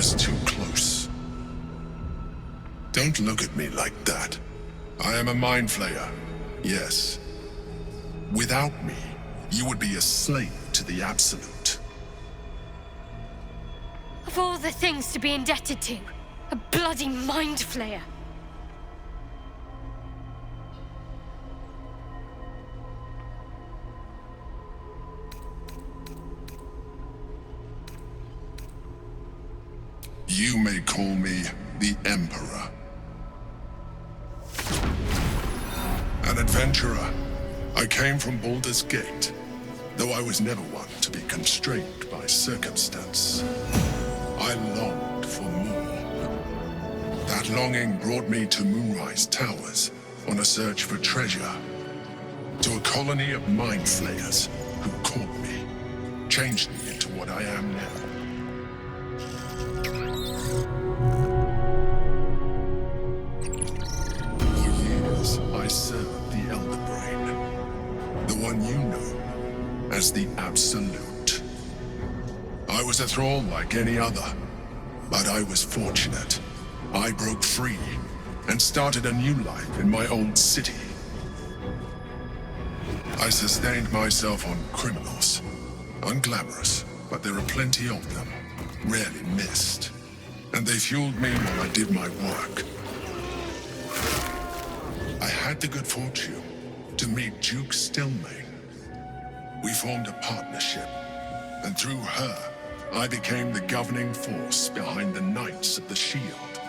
was too close. Don't look at me like that. I am a mind flayer, yes. Without me, you would be a slave to the Absolute. Of all the things to be indebted to, a bloody mind flayer. You may call me the Emperor. An adventurer. I came from Baldur's Gate, though I was never one to be constrained by circumstance. I longed for more. That longing brought me to Moonrise Towers on a search for treasure. To a colony of mind flayers who caught me, changed me into what I am now. I served the Elder Brain, the one you know as the Absolute. I was a thrall like any other, but I was fortunate. I broke free and started a new life in my old city. I sustained myself on criminals. Unglamorous, but there are plenty of them, rarely missed. And they fueled me while I did my work. I had the good fortune to meet Duke Stillmain. We formed a partnership, and through her, I became the governing force behind the Knights of the Shield,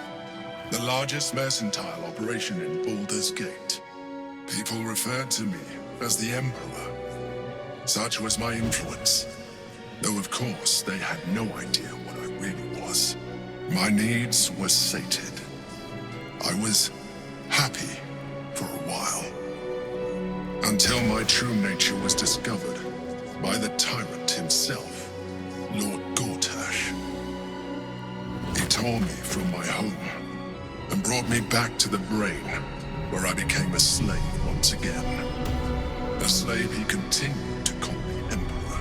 the largest mercantile operation in Baldur's Gate. People referred to me as the Emperor. Such was my influence, though of course they had no idea what I really was. My needs were sated. I was happy for a while, until my true nature was discovered by the tyrant himself, Lord Gortash. He tore me from my home and brought me back to the Brain, where I became a slave once again. A slave he continued to call me Emperor.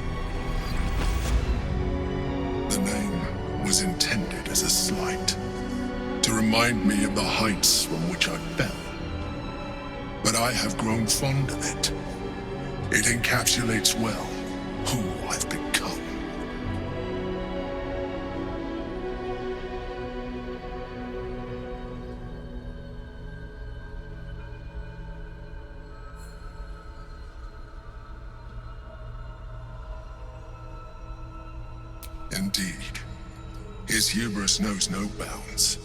The name was intended as a slight, to remind me of the heights from which I fell. But I have grown fond of it. It encapsulates well who I've become. Indeed, his hubris knows no bounds.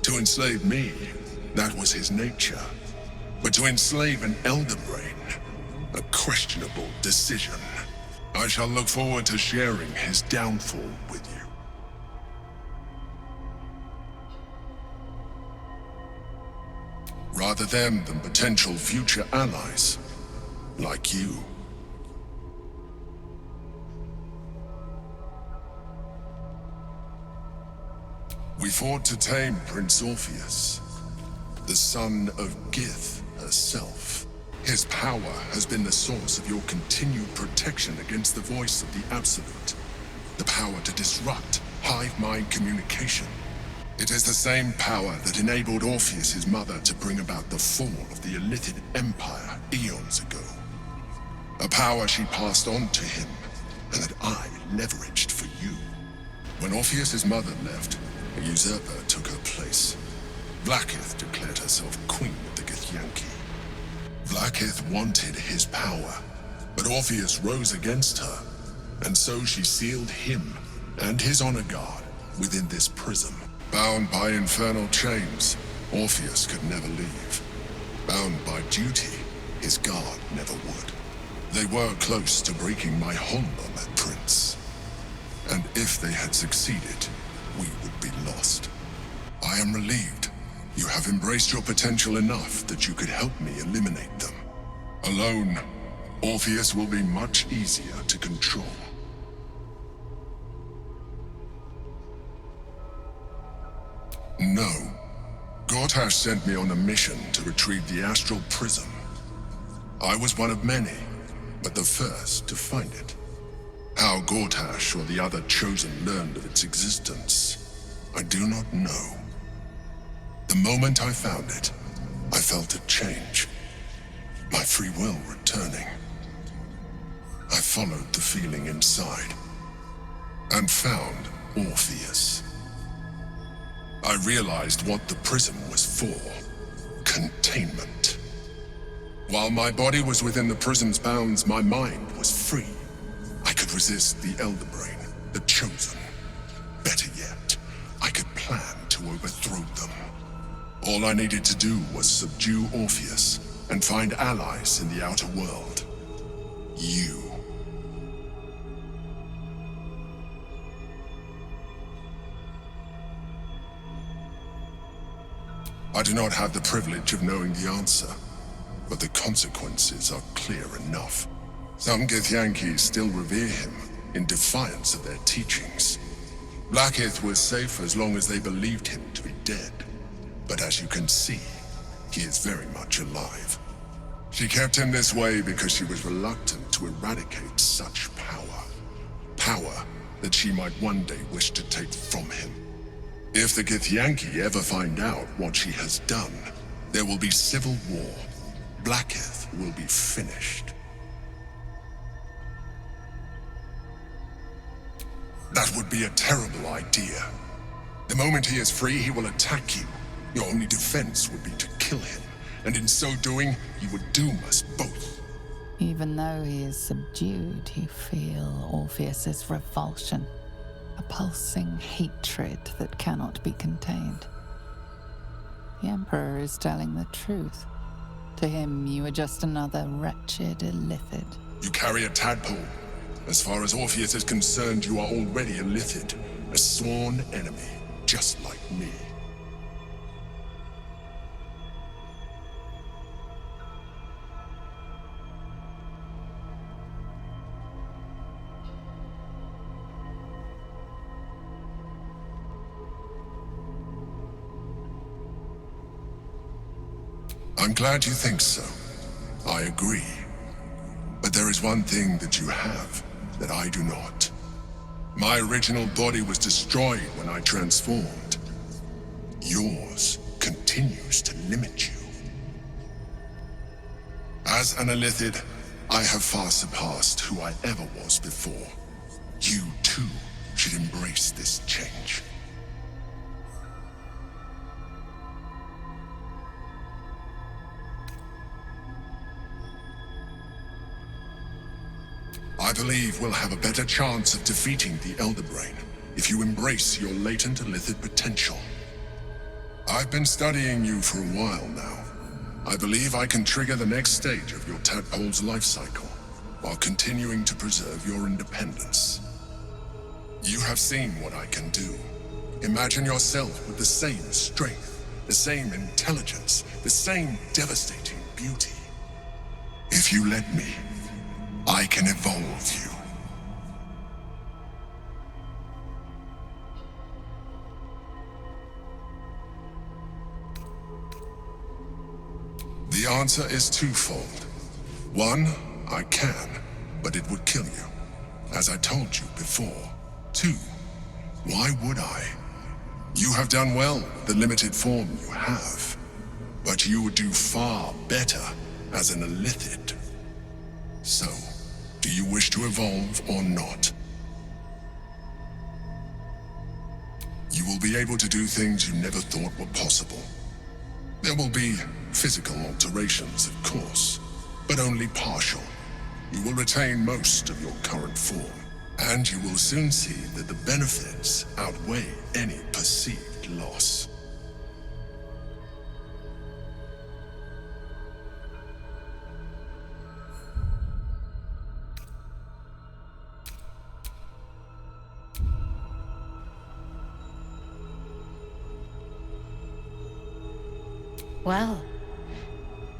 To enslave me, that was his nature. But to enslave an Elder Brain, a questionable decision. I shall look forward to sharing his downfall with you. Rather them than potential future allies, like you. We fought to tame Prince Orpheus, the son of Gith herself. His power has been the source of your continued protection against the voice of the Absolute. The power to disrupt hive mind communication. It is the same power that enabled Orpheus, his mother, to bring about the fall of the Illithid Empire eons ago. A power she passed on to him, and that I leveraged for you. When Orpheus's mother left, a usurper took her place. Vlaakith declared herself queen of the Githyanki. Vlaakith wanted his power, but Orpheus rose against her, and so she sealed him and his honor guard within this prison. Bound by infernal chains, Orpheus could never leave. Bound by duty, his guard never would. They were close to breaking my hold on that prince. And if they had succeeded, we would be lost. I am relieved. You have embraced your potential enough that you could help me eliminate them. Alone, Orpheus will be much easier to control. No. Gortash sent me on a mission to retrieve the Astral Prism. I was one of many, but the first to find it. How Gortash or the other Chosen learned of its existence, I do not know. The moment I found it, I felt a change. My free will returning. I followed the feeling inside and found Orpheus. I realized what the prism was for. Containment. While my body was within the prism's bounds, my mind was free. I could resist the Elder Brain, the Chosen. Better yet, I could plan to overthrow them. All I needed to do was subdue Orpheus and find allies in the outer world. You. I do not have the privilege of knowing the answer, but the consequences are clear enough. Some Githyanki still revere him in defiance of their teachings. Blackith was safe as long as they believed him to be dead. But as you can see, he is very much alive. She kept him this way because she was reluctant to eradicate such power. Power that she might one day wish to take from him. If the Githyanki ever find out what she has done, there will be civil war. Blackith will be finished. That would be a terrible idea. The moment he is free, he will attack you. Your only defense would be to kill him, and in so doing, you would doom us both. Even though he is subdued, you feel Orpheus's revulsion, a pulsing hatred that cannot be contained. The Emperor is telling the truth. To him, you are just another wretched illithid. You carry a tadpole. As far as Orpheus is concerned, you are already a illithid, a sworn enemy, just like me. I'm glad you think so. I agree. But there is one thing that you have that I do not. My original body was destroyed when I transformed. Yours continues to limit you. As an illithid, I have far surpassed who I ever was before. You, too, should embrace this change. I believe we'll have a better chance of defeating the Elder Brain if you embrace your latent illithid potential. I've been studying you for a while now. I believe I can trigger the next stage of your tadpole's life cycle while continuing to preserve your independence. You have seen what I can do. Imagine yourself with the same strength, the same intelligence, the same devastating beauty. If you let me, I can evolve you. The answer is twofold. One, I can, but it would kill you, as I told you before. Two, why would I? You have done well with the limited form you have, but you would do far better as an illithid. So, do you wish to evolve or not? You will be able to do things you never thought were possible. There will be physical alterations, of course, but only partial. You will retain most of your current form, and you will soon see that the benefits outweigh any perceived loss. Well,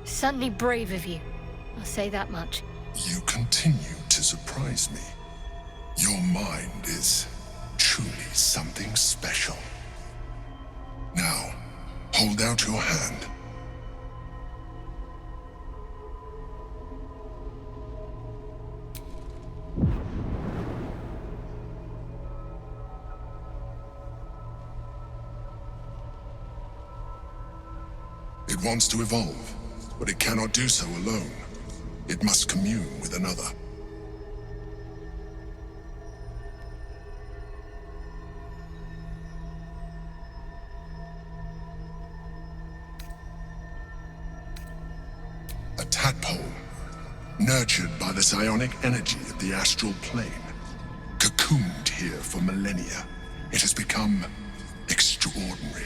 certainly brave of you. I'll say that much. You continue to surprise me. Your mind is truly something special. Now, hold out your hand. It wants to evolve, but it cannot do so alone. It must commune with another. A tadpole, nurtured by the psionic energy of the astral plane. Cocooned here for millennia, it has become extraordinary.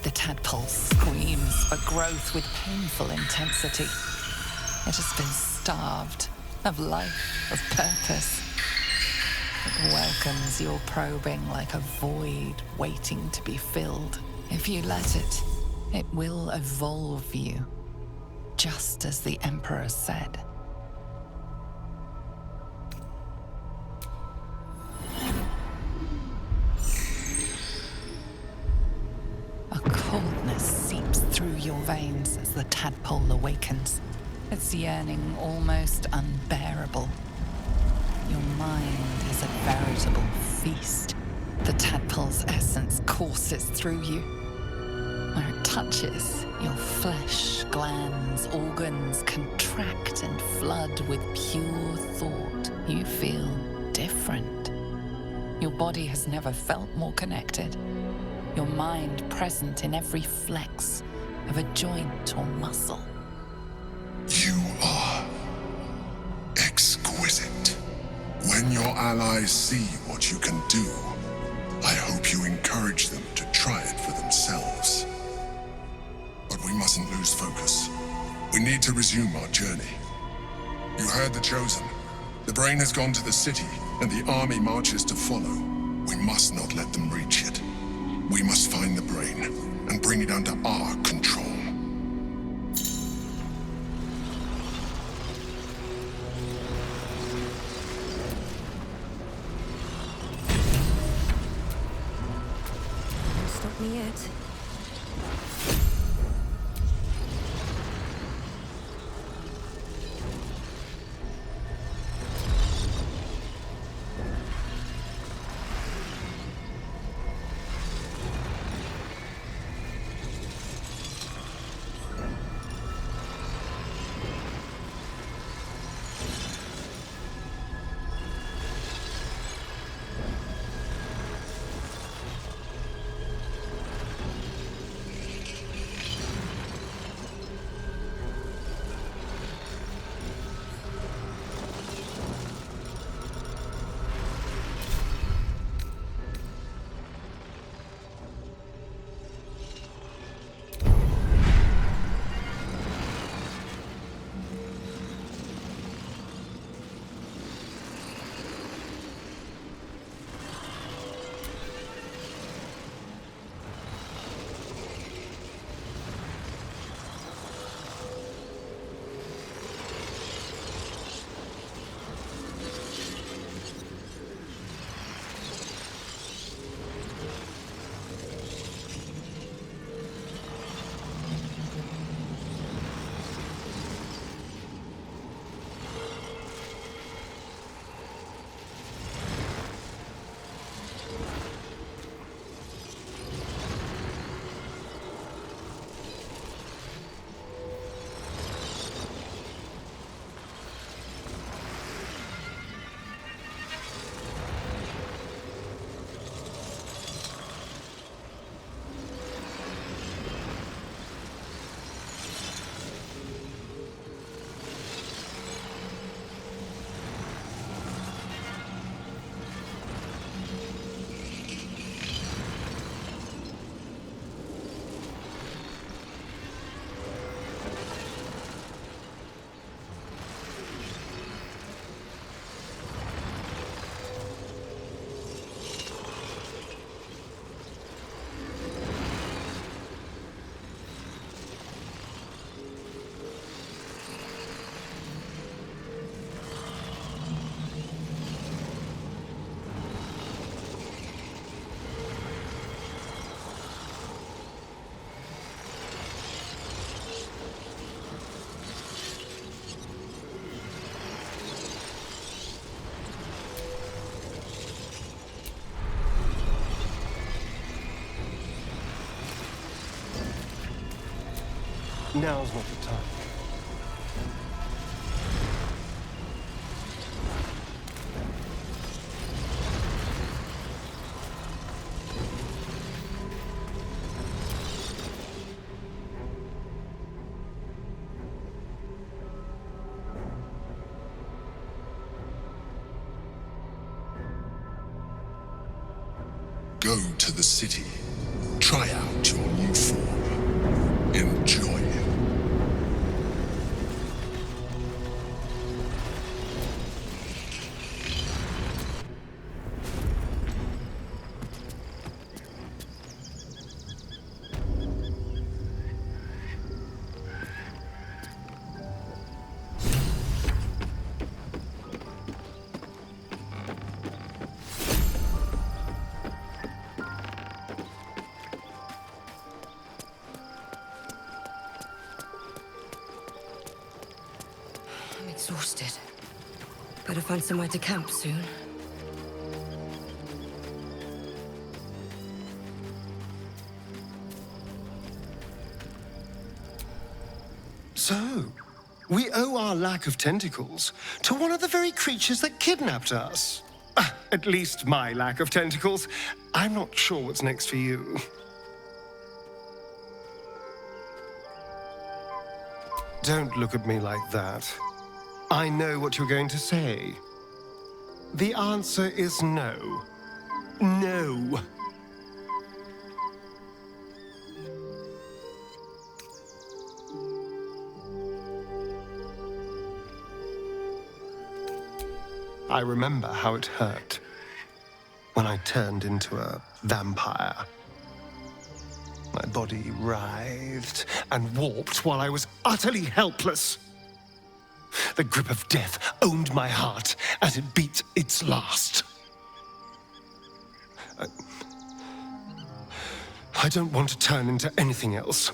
The tadpole screams for growth with painful intensity. It has been starved of life, of purpose. It welcomes your probing like a void waiting to be filled. If you let it, it will evolve you, just as the Emperor said. A coldness seeps through your veins as the tadpole awakens, its yearning almost unbearable. Your mind is a veritable feast. The tadpole's essence courses through you. Where it touches, your flesh, glands, organs contract and flood with pure thought. You feel different. Your body has never felt more connected. Your mind present in every flex of a joint or muscle. You are exquisite. When your allies see what you can do, I hope you encourage them to try it for themselves. But we mustn't lose focus. We need to resume our journey. You heard the Chosen. The brain has gone to the city, and the army marches to follow. We must not let them reach it. We must find the brain and bring it under our control. Don't stop me yet. Now's not the time. Go to the city. Try out your new form. Enjoy it. I'm exhausted. Better find somewhere to camp soon. So, we owe our lack of tentacles to one of the very creatures that kidnapped us. At least my lack of tentacles. I'm not sure what's next for you. Don't look at me like that. I know what you're going to say. The answer is no. No. I remember how it hurt when I turned into a vampire. My body writhed and warped while I was utterly helpless. The grip of death owned my heart as it beat its last. I don't want to turn into anything else.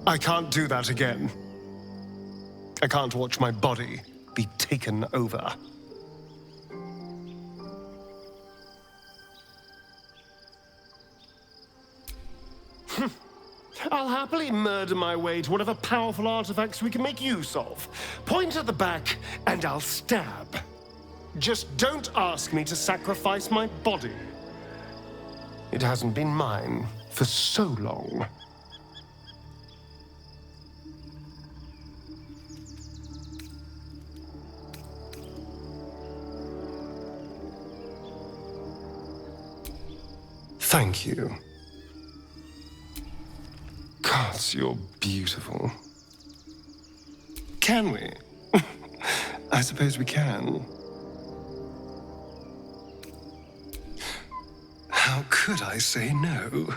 I can't do that again. I can't watch my body be taken over. I'll happily murder my way to whatever powerful artifacts we can make use of. Point at the back, and I'll stab. Just don't ask me to sacrifice my body. It hasn't been mine for so long. Thank you. Gods, you're beautiful. Can we? I suppose we can. How could I say no?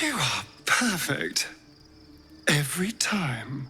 You are perfect. Every time.